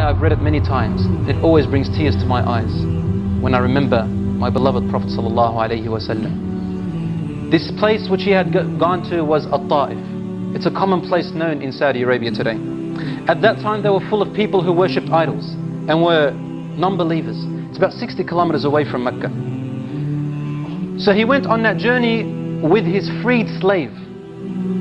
I've read it many times. It always brings tears to my eyes when I remember my beloved Prophet sallallahu alaihi wasallam. This place which he had gone to was Taiif. It's a common place known in Saudi Arabia today. At that time they were full of people who worshipped idols and were non-believers. It's about 60 kilometers away from Mecca. So he went on that journey with his freed slave.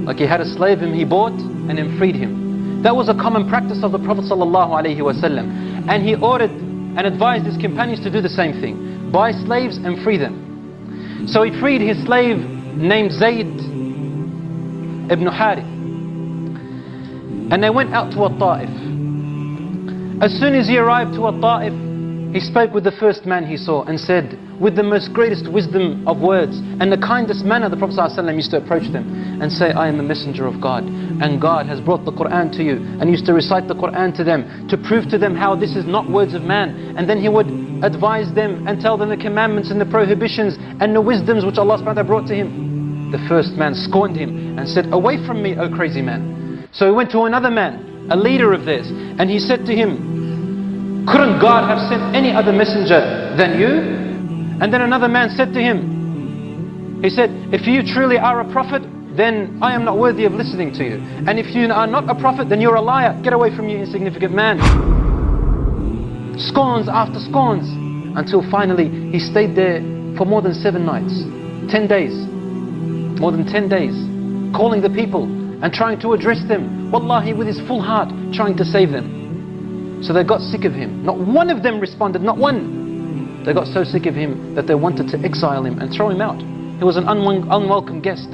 Like he had a slave whom he bought and then freed him. That was a common practice of the Prophet sallallahu alaihi wasallam. And he ordered and advised his companions to do the same thing. Buy slaves and free them. So he freed his slave named Zayd ibn Harith. And they went out to Taiif. As soon as he arrived to Taiif, he spoke with the first man he saw and said, with the most greatest wisdom of words and the kindest manner, the Prophet ﷺ used to approach them and say, I am a messenger of God, and God has brought the Quran to you, and used to recite the Quran to them to prove to them how this is not words of man. And then he would advise them and tell them the commandments and the prohibitions and the wisdoms which Allah subhanahu wa ta'ala brought to him. The first man scorned him and said, away from me, O crazy man. So he went to another man, a leader of theirs, and he said to him, couldn't God have sent any other messenger than you? And then another man said to him, he said, if you truly are a prophet, then I am not worthy of listening to you. And if you are not a prophet, then you're a liar. Get away from me, insignificant man. Scorns after scorns, until finally he stayed there for more than 7 nights, 10 days, more than 10 days, calling the people and trying to address them, wallahi, with his full heart, trying to save them. So they got sick of him. Not one of them responded, not one. They got so sick of him that they wanted to exile him and throw him out. He was an unwelcome guest.